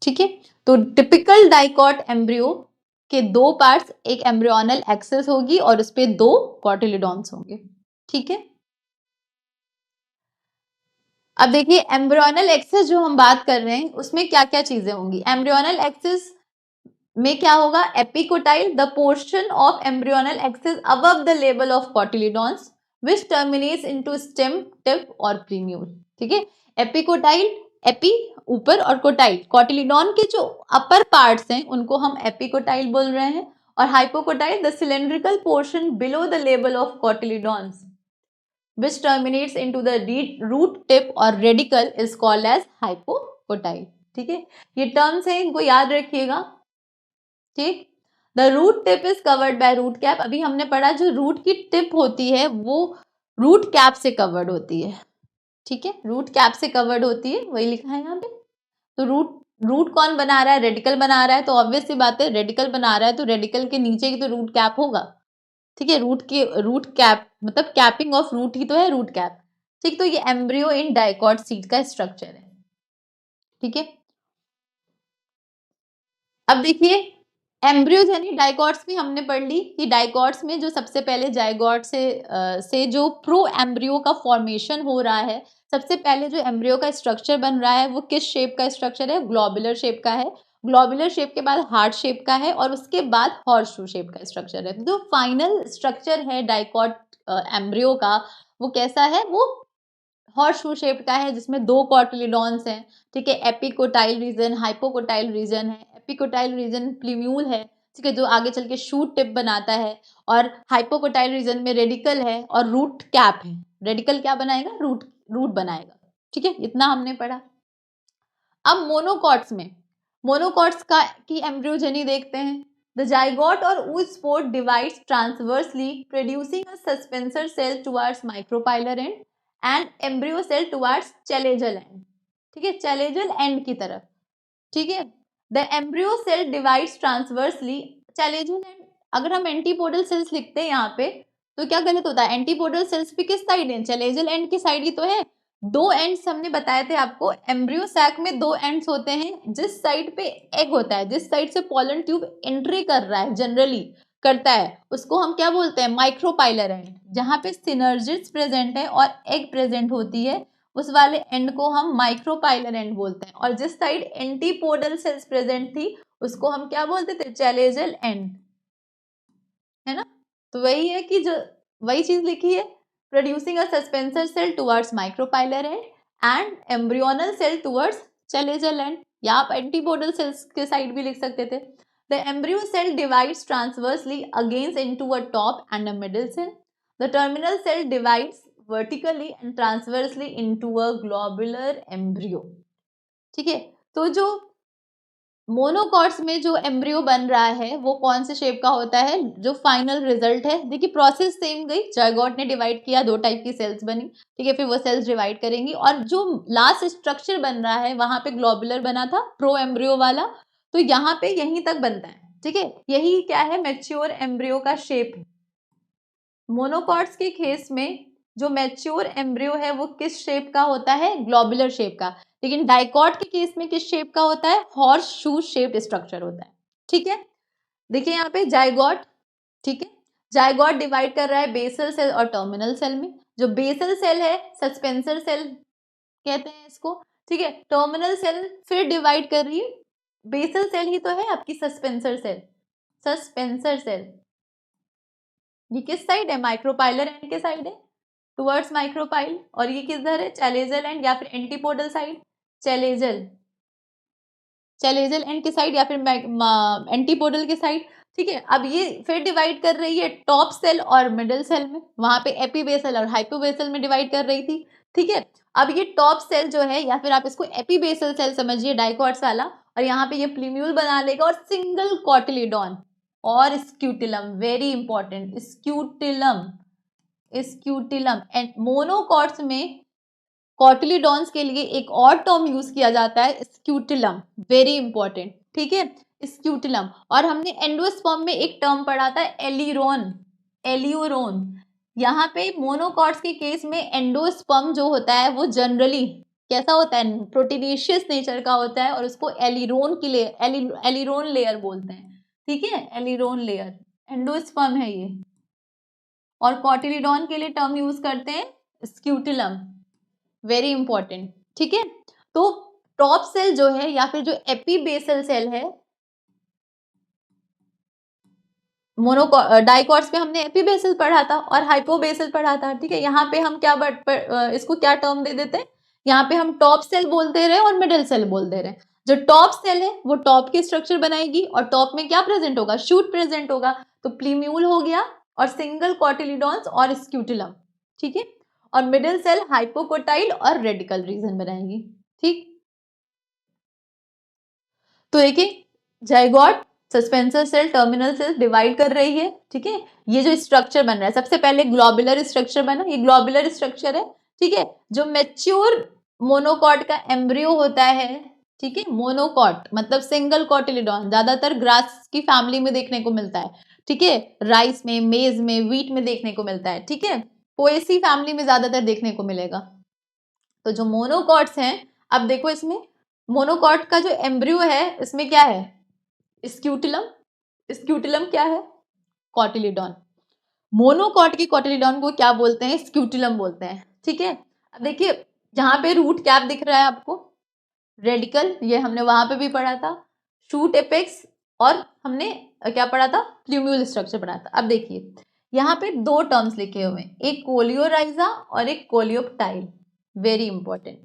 Speaker 1: ठीक है, तो टिपिकल डाइकॉट एम्ब्रियो के दो पार्ट्स, एक एम्ब्रियोनल एक्सिस होगी और उस पे दो कॉटिलिडॉन्स होंगे। ठीक है, अब देखिए एम्ब्रियोनल एक्सिस जो हम बात कर रहे हैं उसमें क्या क्या चीजें होंगी। एम्ब्रियोनल एक्सिस में क्या होगा? Epicotyl, the portion of embryonal axis above the level of cotyledons which terminates into stem, tip और प्रीम्यूल। ठीक है, एपिकोटाइल, एपी ऊपर और कोटाइल, कॉटिलिडॉन के जो अपर पार्ट्स हैं उनको हम एपिकोटाइल बोल रहे हैं, और hypocotyl the cylindrical portion below the level of cotyledons which terminates into the root tip or radicle is called as hypocotyle। ठीक है, ये टर्म्स है, इनको याद रखिएगा। ठीक, the root tip is covered by root cap. अभी हमने पढ़ा जो रूट की टिप होती है वो रूट कैप से कवर्ड होती है। ठीक है, रूट कैप से कवर्ड होती है, वही लिखा है यहाँ पे। तो रूट कौन बना रहा है? रेडिकल बना रहा है, तो ऑब्वियस सी बात है रेडिकल बना रहा है तो रेडिकल के नीचे की तो रूट कैप होगा। ठीक है, रूट कैप मतलब कैपिंग ऑफ रूट ही तो है रूट कैप। ठीक, तो ये एम्ब्रियो इन डाइकॉट सीड का स्ट्रक्चर है। ठीक है, अब देखिए एम्ब्रियोज यानी डाइकॉट्स भी हमने पढ़ ली कि डाइकॉट्स में जो सबसे पहले जाइगोट से जो प्रो एम्ब्रियो का फॉर्मेशन हो रहा है, सबसे पहले जो एम्ब्रियो का स्ट्रक्चर बन रहा है वो किस शेप का स्ट्रक्चर है? ग्लोबुलर शेप का है। ग्लोबुलर शेप के बाद हार्ट शेप का है और उसके बाद हॉर्स शू शेप का स्ट्रक्चर है। जो फाइनल स्ट्रक्चर है डाइकॉट एम्ब्रियो का वो कैसा है? वो हॉर्स शू शेप का है जिसमें दो कॉटिलिडॉन्स हैं। ठीक है, एपिकोटाइल रीजन, हाइपोकोटाइल रीजन है। एपिकोटाइल रीजन प्लीम्यूल है, ठीक है, जो आगे चल के शूट टिप बनाता है, और हाइपोकोटाइल रीजन में रेडिकल है और रूट कैप है। रेडिकल क्या बनाएगा? रूट बनाएगा। ठीक है, इतना हमने पढ़ा। अब मोनोकॉट्स का की एम्ब्रियोजेनी देखते हैं। द जाइगोट और oospore divides transversely producing a suspensor cell towards micropylar end and embryo cell towards challegal end। ठीक है, चैलेजल एंड की तरफ। ठीक है, the embryo cell divides transversely chalazal end. अगर हम एंटीपोडल सेल्स लिखते हैं यहाँ पे तो क्या गलत होता है? एंटीपोडल सेल्स भी किस साइड है? चैलेजल एंड की साइड ही तो है। दो एंड्स हमने बताए थे आपको, एम्ब्रियो सैक में दो एंड्स होते हैं। जिस साइड पे एग होता है, जिस साइड से पॉलन ट्यूब एंट्री कर रहा है, जनरली करता है, उसको हम क्या बोलते हैं? Micropylar and. जहां पे सिनर्जिड्स प्रेजेंट है और एग प्रेजेंट होती है उस वाले एंड को हम माइक्रोपाइलर एंड बोलते हैं। और जिस साइड एंटीपोडल सेल्स प्रेजेंट थी उसको हम क्या बोलते थे? चैलेजल एंड, है ना। तो वही है कि जो वही चीज लिखी है, producing a suspensor cell towards micropylar end and embryonal cell towards chalazal end, या आप एंटीपोडल सेल्स के साइड भी लिख सकते थे। The embryo cell divides transversely against into a top and a middle cell. The terminal cell divides vertically and transversely into a globular embryo। ठीक है, तो जो मोनोकॉट्स में जो एम्ब्रियो बन रहा है वो कौन से शेप का होता है? जो फाइनल रिजल्ट है, देखिए प्रोसेस सेम गई, जाइगोट ने डिवाइड किया, दो टाइप की सेल्स बनी। ठीक है, फिर वो सेल्स डिवाइड करेंगी और जो लास्ट स्ट्रक्चर बन रहा है वहां पे ग्लोबुलर बना था प्रो एम्ब्रियो वाला, तो यहाँ पे यहीं तक बनता है। ठीक है, यही क्या है? मैच्योर एम्ब्रियो का शेप है। मोनोकॉट्स के केस में जो मैच्योर एम्ब्रियो है वो किस शेप का होता है? ग्लोबुलर शेप का। लेकिन डाइकॉट के केस में किस शेप का होता है? हॉर्स शू शेप्ड स्ट्रक्चर होता है। ठीक है, देखिए यहाँ पे जाइगोट। ठीक है, जाइगोट डिवाइड कर रहा है बेसल सेल और टर्मिनल सेल में। जो बेसल सेल है सस्पेंसर सेल कहते हैं इसको। ठीक है, टर्मिनल सेल फिर डिवाइड कर रही है, बेसल सेल ही तो है आपकी सस्पेंसर सेल। सस्पेंसर सेल ये किस साइड है? माइक्रोपाइलर एंड के साइड है, टुवर्ड्स माइक्रोपाइल। और ये किधर है? चैलेजल एंड या फिर एंटीपोडल साइड। चैलेजल एंड के साइड या फिर एंटीपोडल के साइड। ठीक है, अब ये फिर डिवाइड कर रही है टॉप सेल और मिडिल सेल में। वहां पे एपीबेसल और हाइपोबेसल में डिवाइड कर रही थी। ठीक है, अब ये टॉप सेल जो है या फिर आप इसको एपीबेसल सेल समझिए डाइकॉट्स वाला, और यहाँ पे ये प्लीम्यूल बना लेगा और सिंगल कॉटिलिडॉन और स्क्यूटिलम, वेरी इंपॉर्टेंट, स्क्यूटिलम एंड मोनोकॉट्स में कॉटिलीडॉन्स के लिए एक और टर्म यूज किया जाता है स्क्यूटिलम, वेरी इंपॉर्टेंट, ठीक है, स्क्यूटिलम। और हमने एंडोस्पर्म में एक टर्म पढ़ा था एलिरोन, एलियोरोन। यहाँ पे मोनोकॉट्स के केस में एंडोस्पर्म जो होता है वो जनरली कैसा होता है, प्रोटीनेशियस नेचर का होता है और उसको एलिरोन की लेयर, एलिरोन लेयर बोलते हैं, ठीक है, एलिरोन लेयर एंडोस्पर्म है ये। और कॉटिलीडॉन के लिए टर्म यूज करते हैं स्क्यूटिलम, वेरी इंपॉर्टेंट, ठीक है। तो टॉप सेल जो है या फिर जो एपीबेसल सेल है, डाइकॉट्स पे हमने एपीबेसल पढ़ा था और हाइपोबेसल पढ़ा था, ठीक है। यहाँ पे हम क्या इसको क्या टर्म दे देते हैं, यहाँ पे हम टॉप सेल बोल दे रहे हैं और मिडिल सेल बोल दे रहे हैं। जो टॉप सेल है वो टॉप की स्ट्रक्चर बनाएगी और टॉप में क्या प्रेजेंट होगा, शूट प्रेजेंट होगा, तो प्लीम्यूल हो गया और सिंगल कॉटिलीडॉन्स और स्क्यूटिलम, ठीक है। और मिडिल सेल हाइपोकोटाइल और रेडिकल रीजन बनाएगी, ठीक। तो देखिए zygote suspensor cell terminal cell divide कर रही है, ठीक है। ये जो स्ट्रक्चर बन रहा है सबसे पहले ग्लोबुलर स्ट्रक्चर बना, ये ग्लोबुलर स्ट्रक्चर है, ठीक है। जो मैच्योर मोनोकॉट का एम्ब्रियो होता है, ठीक है, मोनोकॉट मतलब सिंगल कॉटिलीडॉन, ज्यादातर ग्रास की फैमिली में देखने को मिलता है, ठीक है, राइस में, मेज में, व्हीट में देखने को मिलता है, ठीक है, पोएसी फैमिली में ज्यादातर देखने को मिलेगा। तो जो मोनोकॉट्स हैं, अब देखो इसमें मोनोकॉट का जो एम्ब्रियो है इसमें क्या है, स्क्यूटिलम, स्क्यूटिलम क्या है, कॉटिलीडॉन। मोनोकॉट की कॉटिलीडॉन को क्या बोलते हैं, स्क्यूटिलम बोलते हैं, ठीक है। अब देखिए जहां पे रूट कैप दिख रहा है आपको, रेडिकल, ये हमने वहां पे भी पढ़ा था, शूट एपेक्स, और हमने क्या पढ़ा था, प्लूम्यूल स्ट्रक्चर पढ़ा था। अब देखिए यहाँ पे दो टर्म्स लिखे हुए हैं, एक कोलियोराइजा और एक कोलियोप्टाइल, वेरी इंपॉर्टेंट।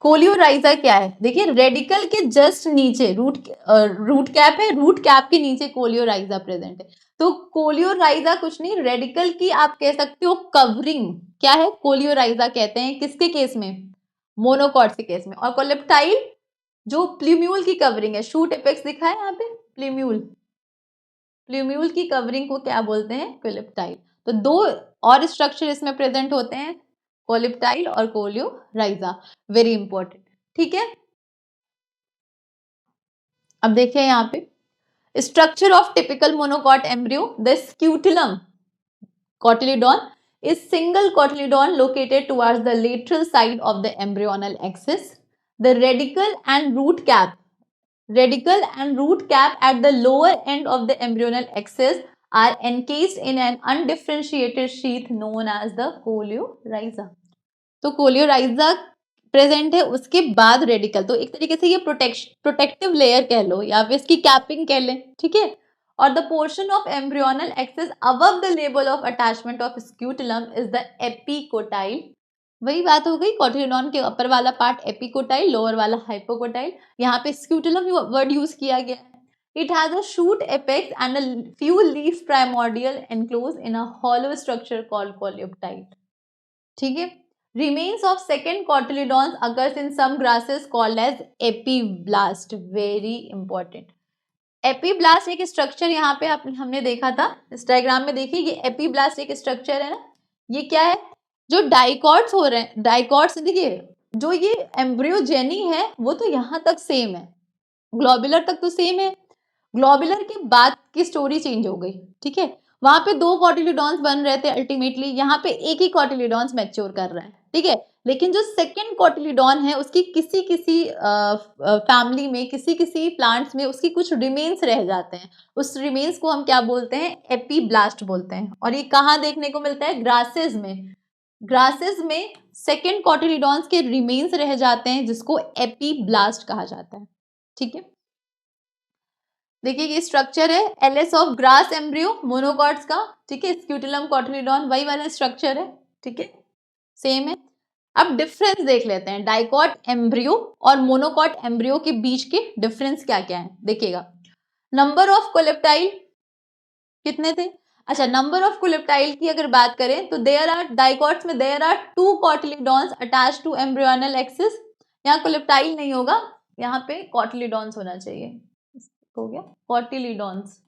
Speaker 1: कोलियोराइजा क्या है, देखिए रेडिकल के जस्ट नीचे रूट कैप है, रूट कैप के नीचे कोलियोराइजा प्रेजेंट है। तो कोलियोराइजा कुछ नहीं, रेडिकल की आप कह सकते हो कवरिंग क्या है, कोलियोराइजा कहते हैं किसके केस में, मोनोकॉट्स के केस में। और कोलिप्टाइल जो प्लूम्यूल की कवरिंग है, शूट एपेक्स दिखा है यहाँ पे, प्लूम्यूल, प्लूम्यूल की कवरिंग को क्या बोलते हैं, कोलिप्टाइल। तो दो और स्ट्रक्चर इसमें प्रेजेंट होते हैं, कोलिप्टाइल और कोलियोराइजा, वेरी इंपॉर्टेंट, ठीक है। अब देखिए यहाँ पे structure of typical monocot embryo, the scutellum cotyledon is single cotyledon located towards the lateral side of the embryonal axis. The radicle and root cap at the lower end of the embryonal axis are encased in an undifferentiated sheath known as the coleorhiza. तो कोलियोराइजा प्रेजेंट है, उसके बाद रेडिकल, तो एक तरीके से ये प्रोटेक्टिव लेयर कह लो या फिर इसकी कैपिंग कह लें, ठीक है। और the portion of embryonal axis above the level of attachment of scutellum is the epicotyl. वही बात हो गई, कॉटिलीडॉन के अपर वाला पार्ट एपिकोटाइल, लोअर वाला हाइपोकोटाइल। यहाँ पे स्क्यूटिलम वर्ड यूज किया गया है। It has a shoot apex and a few leaves primordial enclosed in a hollow structure called coleoptile, ठीक है। Remains of second cotyledons occurs in some grasses called as epiblast, very important. Epiblast एक स्ट्रक्चर यहाँ पे हमने देखा था, इस डायग्राम में देखिए ये एपीब्लास्ट एक स्ट्रक्चर है ना, ये क्या है, जो डाइकॉट्स हो रहे हैं, डाइकॉट्स देखिए जो ये एम्ब्रियोजेनी है वो तो यहाँ तक सेम है, ग्लोबुलर तक तो सेम है, ग्लोबुलर के बाद की स्टोरी चेंज हो गई, ठीक है। वहां पे दो कॉटिलीडॉन्स बन रहे थे अल्टीमेटली, यहाँ पे एक ही कॉटिलीडॉन्स मैच्योर कर रहा है, ठीक है। लेकिन जो सेकेंड कॉटिलीडॉन है उसकी किसी किसी फैमिली में, किसी किसी प्लांट्स में उसकी कुछ रिमेन्स रह जाते हैं, उस रिमेन्स को हम क्या बोलते हैं, एपीब्लास्ट बोलते हैं। और ये कहाँ देखने को मिलता है, ग्रासेस में, ग्रासेस में सेकेंड कॉटिलीडॉन्स के रिमेन्स रह जाते हैं जिसको एपीब्लास्ट कहा जाता है, ठीक है। देखिए ये स्ट्रक्चर है LS of grass embryo monocots का, ठीक है, स्क्यूटिलम कॉटिलीडॉन वही वाला स्ट्रक्चर है, ठीक है, सेम है। अब डिफरेंस देख लेते हैं, डाइकॉट एम्ब्रियो और मोनोकॉट एम्ब्रियो के बीच के डिफरेंस क्या क्या है, देखिएगा। नंबर ऑफ कोलेप्टाइल कितने थे, अच्छा नंबर ऑफ कोलेप्टाइल की अगर बात करें तो देयर आर, डाइकॉट्स में there are 2 cotyledons attached to embryonal axis, यहाँ कोलेप्टाइल नहीं होगा, यहाँ पे कॉटिलीडॉन्स होना चाहिए, हो गया कॉटिलीडॉन्स,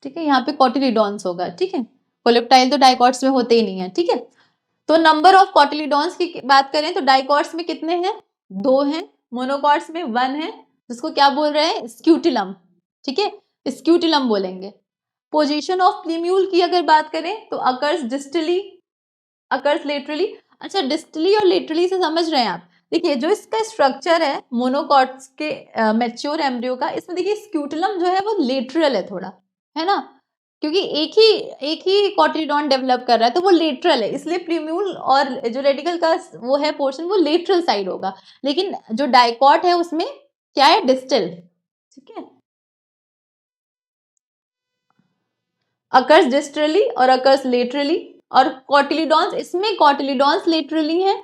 Speaker 1: ठीक है, यहाँ पे कॉटिलीडॉन्स होगा, ठीक है। कोलेप्टाइल तो डाइकॉट्स में होते ही नहीं है, ठीक है। तो नंबर ऑफ कॉटिलीडॉन्स की बात करें तो डाइकॉट्स में कितने हैं, 2 हैं, मोनोकॉट्स में 1 है, जिसको क्या बोल रहे हैं, स्क्यूटिलम, ठीक है, स्क्यूटिलम बोलेंगे। पोजीशन ऑफ प्लीम्यूल की अगर बात करें तो अकर्स डिस्टली, अकर्स लेटरली। अच्छा, डिस्टली और लेटरली से समझ रहे हैं आप? देखिए जो इसका स्ट्रक्चर है मोनोकॉट्स के मैच्योर एम्ब्रियो का, इसमें देखिए स्क्यूटिलम जो है वो लेटरल है थोड़ा, है ना, क्योंकि एक ही कॉटिलीडॉन डेवलप कर रहा है तो वो लेटरल है, इसलिए प्लीम्यूल और जो रेडिकल का वो है पोर्शन वो लेटरल साइड होगा, लेकिन जो डाइकॉट है उसमें क्या है, डिस्टल, ठीक है। अकर्स डिस्टली और अकर्स लेटरली, और कॉटिलीडॉन्स, इसमें कॉटिलीडॉन्स लेटरली है,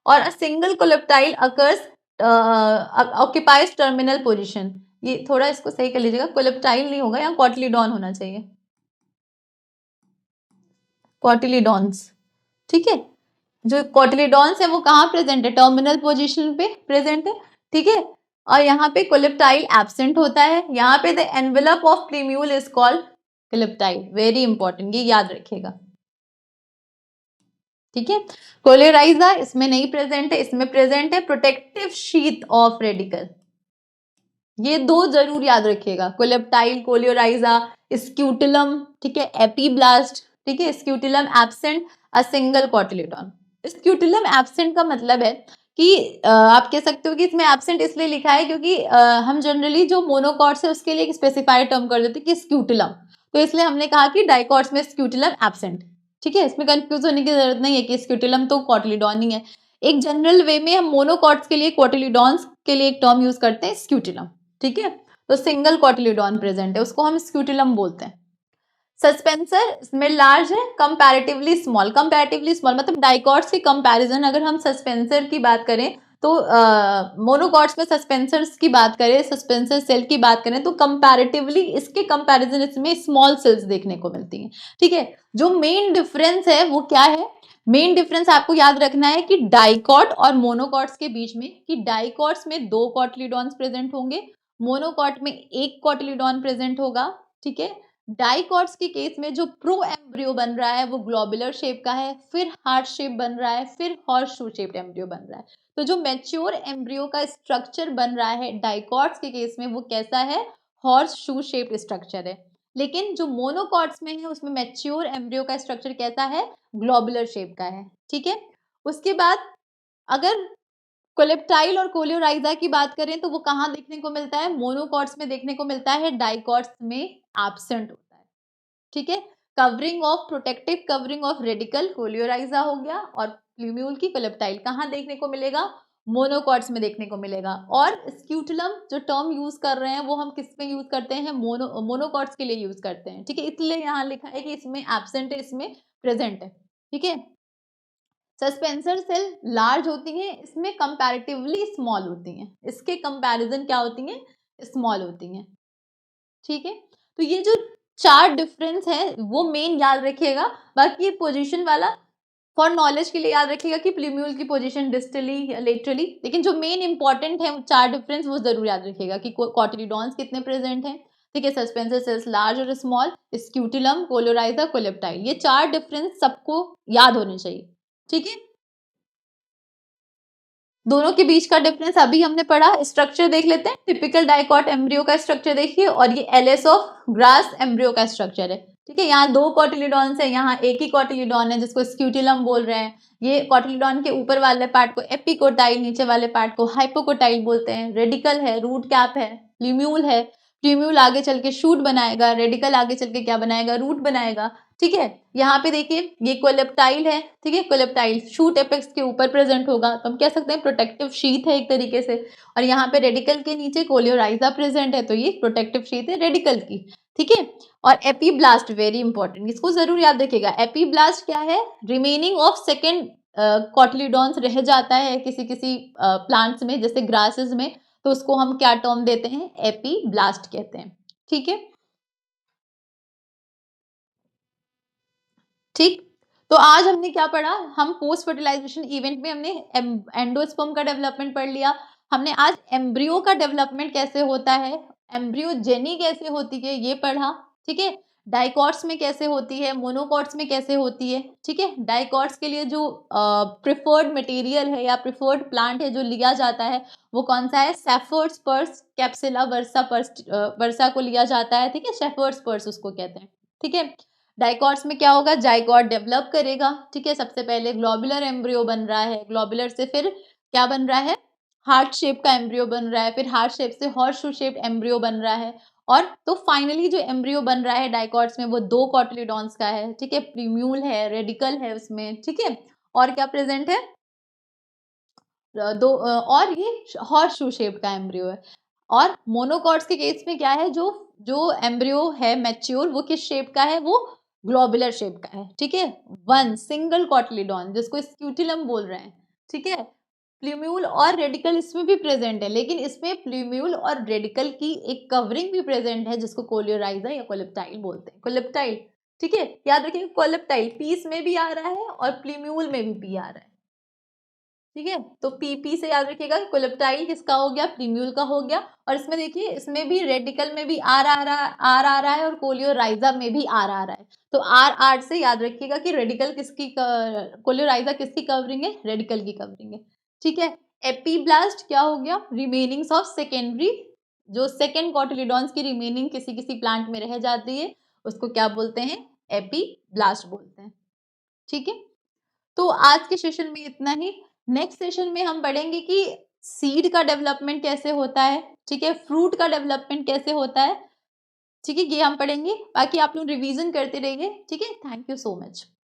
Speaker 1: और a single coleoptile occurs occupies terminal position. ये थोड़ा इसको सही कर लीजिएगा, कोलेप्टाइल नहीं होगा, यहाँ कॉटिलीडॉन होना चाहिए, कॉटिलीडॉन्स, ठीक है। जो कॉटिलीडॉन्स है वो कहाँ प्रेजेंट है, टर्मिनल पोजीशन पे प्रेजेंट है, ठीक है। और यहाँ पे कोलेप्टाइल एब्सेंट होता है, यहाँ पे the envelope of प्लीम्यूल is called coleoptile, very important, ये याद रखिएगा, ठीक है। कोलेराइजा इसमें नहीं प्रेजेंट है, इसमें प्रेजेंट है प्रोटेक्टिव शीथ ऑफ रेडिकल, ये 2 जरूर याद रखिएगा, कोलेप्टाइल, कोलेराइजा, स्क्यूटिलम, ठीक है, एपीब्लास्ट, ठीक है, स्क्यूटिलम absent, a single cotyledon. स्क्यूटिलम absent का मतलब है कि आप कह सकते हो कि इसमें एब्सेंट इसलिए लिखा है क्योंकि हम जनरली जो मोनोकॉट्स है उसके लिए एक स्पेसिफाइड टर्म कर देते हैं कि स्क्यूटिलम, तो इसलिए हमने कहा कि डाइकॉट्स में स्क्यूटिलम एब्सेंट, ठीक है। इसमें कंफ्यूज होने की जरूरत नहीं है कि स्क्यूटिलम तो कॉटिलीडॉन ही है, एक जनरल वे में हम मोनोकॉट्स के लिए कॉटिलीडॉन्स के लिए एक टर्म यूज करते हैं स्क्यूटिलम, ठीक है। तो सिंगल कॉटिलीडॉन प्रेजेंट है उसको हम स्क्यूटिलम बोलते हैं। सस्पेंसर इसमें लार्ज है, कंपैरेटिवली स्मॉल, कंपैरेटिवली स्मॉल मतलब डाइकॉट्स की कंपैरिजन अगर हम सस्पेंसर की बात करें तो मोनोकॉट्स में सस्पेंसर्स की बात करें, सस्पेंसर सेल की बात करें तो कंपैरेटिवली इसके कंपैरिजन इसमें स्मॉल सेल्स देखने को मिलती हैं, ठीक है। जो मेन डिफरेंस है वो क्या है, मेन डिफरेंस आपको याद रखना है कि डाइकॉट और मोनोकॉट्स के बीच में, कि डाइकॉट्स में 2 कॉटिलीडॉन्स प्रेजेंट होंगे, मोनोकॉट में 1 कॉटिलीडॉन प्रेजेंट होगा, ठीक है। डाइकॉट्स के केस में जो प्रो एम्ब्रियो बन रहा है वो ग्लोबुलर शेप का है, फिर हार्ट शेप बन रहा है, फिर हॉर्स शू शेप्ड एम्ब्रियो बन रहा है। तो जो मैच्योर एम्ब्रियो का स्ट्रक्चर बन रहा है डाइकॉट्स के केस में वो कैसा है, हॉर्स शू शेप्ड स्ट्रक्चर है, लेकिन जो मोनोकॉट्स में है उसमें मैच्योर एम्ब्रियो का स्ट्रक्चर कैसा है, ग्लोबुलर शेप का है, ठीक है। उसके बाद अगर कोलेप्टाइल और कोलियोराइजा की बात करें तो वो कहाँ देखने को मिलता है, मोनोकॉट्स में देखने को मिलता है, डाइकॉट्स में एब्सेंट होता है, ठीक है। Covering of, protective covering of radical coleorhiza हो गया, और प्लूम्यूल की कोलेप्टाइल कहाँ देखने को मिलेगा, मोनोकॉट्स में देखने को मिलेगा। और स्क्यूटुलम जो टर्म यूज कर रहे हैं वो हम किस में यूज करते हैं, मोनोकॉट्स के लिए यूज करते हैं, ठीक है, इसलिए यहाँ लिखा है कि इसमें एब्सेंट है, इसमें प्रेजेंट है, ठीक है। सस्पेंसर सेल लार्ज होती हैं, इसमें कंपैरेटिवली स्मॉल होती हैं, इसके कंपैरिजन क्या होती हैं, स्मॉल होती हैं, ठीक है। तो ये जो 4 डिफरेंस है वो मेन याद रखिएगा, बाकी ये पोजीशन वाला फॉर नॉलेज के लिए याद रखिएगा कि प्लूम्यूल की पोजीशन डिस्टली या लेटरली, लेकिन जो मेन इंपॉर्टेंट है 4 डिफरेंस वो जरूर याद रखिएगा कि कॉटिलीडॉन्स कितने प्रेजेंट हैं, ठीक है, सस्पेंसर सेल्स लार्ज और स्मॉल, स्क्यूटिलम, कोलियोराइजा, कोलेप्टाइल, ये 4 डिफरेंस सबको याद होने चाहिए, ठीक है। दोनों के बीच का डिफरेंस अभी हमने पढ़ा, स्ट्रक्चर देख लेते हैं, टिपिकल डाइकॉट एम्ब्रियो का स्ट्रक्चर देखिए, और ये एलएस ऑफ ग्रास एम्ब्रियो का स्ट्रक्चर है, ठीक है। यहाँ 2 कॉटिलीडॉन्स है, यहाँ एक ही कॉटिलीडॉन है जिसको स्क्यूटिलम बोल रहे हैं, ये कॉटिलीडॉन के ऊपर वाले पार्ट को एपिकोटाइल, नीचे वाले पार्ट को हाइपोकोटाइल बोलते हैं, रेडिकल है, रूट कैप है, प्लूम्यूल है, प्लूम्यूल आगे चल के शूट बनाएगा, रेडिकल आगे चल के क्या बनाएगा, रूट बनाएगा, ठीक है। यहाँ पे देखिए ये कोलेप्टाइल है, ठीक है, कोलेप्टाइल शूट एपेक्स के ऊपर प्रेजेंट होगा, तो हम कह सकते हैं प्रोटेक्टिव शीथ है एक तरीके से, और यहाँ पे रेडिकल के नीचे कोलियोराइजा प्रेजेंट है, तो ये प्रोटेक्टिव शीथ है रेडिकल की, ठीक है। और एपीब्लास्ट वेरी इंपॉर्टेंट, इसको जरूर याद रखिएगा, एपीब्लास्ट क्या है, रिमेनिंग ऑफ सेकेंड कॉटिलीडॉन्स रह जाता है किसी किसी प्लांट्स में, जैसे ग्रासेस में, तो उसको हम क्या टर्म देते हैं, एपीब्लास्ट कहते हैं, ठीक है, ठीक। तो आज हमने क्या पढ़ा, हम पोस्ट फर्टिलाइजेशन इवेंट में हमने एंडोस्पर्म का डेवलपमेंट पढ़ लिया, हमने आज एम्ब्रियो का डेवलपमेंट कैसे होता है, एम्ब्रियोजेनी कैसे होती है ये पढ़ा, ठीक है। डाइकॉट्स में कैसे होती है, मोनोकॉट्स में कैसे होती है, ठीक है। डाइकॉट्स के लिए जो प्रिफर्ड मटेरियल है या प्रिफर्ड प्लांट है जो लिया जाता है वो कौन सा है, सेफर्स पर्स कैप्सिला वर्सा को लिया जाता है, ठीक है। सेफर्स पर्स उसको कहते हैं, ठीक है। डाइकॉट्स में क्या होगा, जाइगोट डेवलप करेगा, ठीक है। सबसे पहले ग्लोबुलर एम्ब्रियो बन रहा है, ग्लोबुलर से फिर क्या बन रहा है, हार्ट शेप का एम्ब्रियो बन रहा है, फिर हार्ट शेप से हॉर्स शेप एम्ब्रियो बन रहा है, और तो फाइनली जो एम्ब्रियो बन रहा है डाइकॉट्स में वो 2 कॉटिलिडॉन्स का है, ठीक है। प्रीम्यूल है, रेडिकल है उसमें, ठीक है। और क्या प्रेजेंट है, और ये हॉर्स शू शेप का एम्ब्रियो है। और मोनोकॉट्स के केस में क्या है, जो जो एम्ब्रियो है मैच्योर वो किस शेप का है, वो ग्लोबुलर शेप का है, ठीक है। 1 सिंगल कॉटिलिडॉन जिसको स्क्यूटिलम बोल रहे हैं, ठीक है। प्ल्यूम्यूल और रेडिकल इसमें भी प्रेजेंट है, लेकिन इसमें प्ल्यूम्यूल और रेडिकल की एक कवरिंग भी प्रेजेंट है जिसको कोलियोराइजा या कोलेप्टाइल बोलते हैं, कोलेप्टाइल, ठीक है। याद रखिए कोलेप्टाइल पीस में भी आ रहा है और प्ल्यूम्यूल में भी पी आ रहा है, ठीक है। तो पी से याद रखिएगा कोलेप्टाइल किसका हो गया, प्रीम्यूल का हो गया। और इसमें देखिए इसमें भी रेडिकल में भी आर आ रहा है और कोलियोराइजा में भी आर है। तो आर से याद रखिएगा कि रेडिकल किसकी, कोलियोराइजा किसकी कवरिंग है, रेडिकल की कवरिंग है, ठीक है। एपीब्लास्ट क्या हो गया, रिमेनिंग्स ऑफ सेकेंडरी, जो सेकेंड कॉटिलिडॉन्स की रिमेनिंग किसी किसी प्लांट में रह जाती है उसको क्या बोलते हैं, एपीब्लास्ट बोलते हैं, ठीक है। तो आज के सेशन में इतना ही। नेक्स्ट सेशन में हम पढ़ेंगे कि सीड का डेवलपमेंट कैसे होता है, ठीक है, फ्रूट का डेवलपमेंट कैसे होता है, ठीक है, ये हम पढ़ेंगे। बाकी आप लोग रिवीजन करते रहिए, ठीक है। Thank you so much.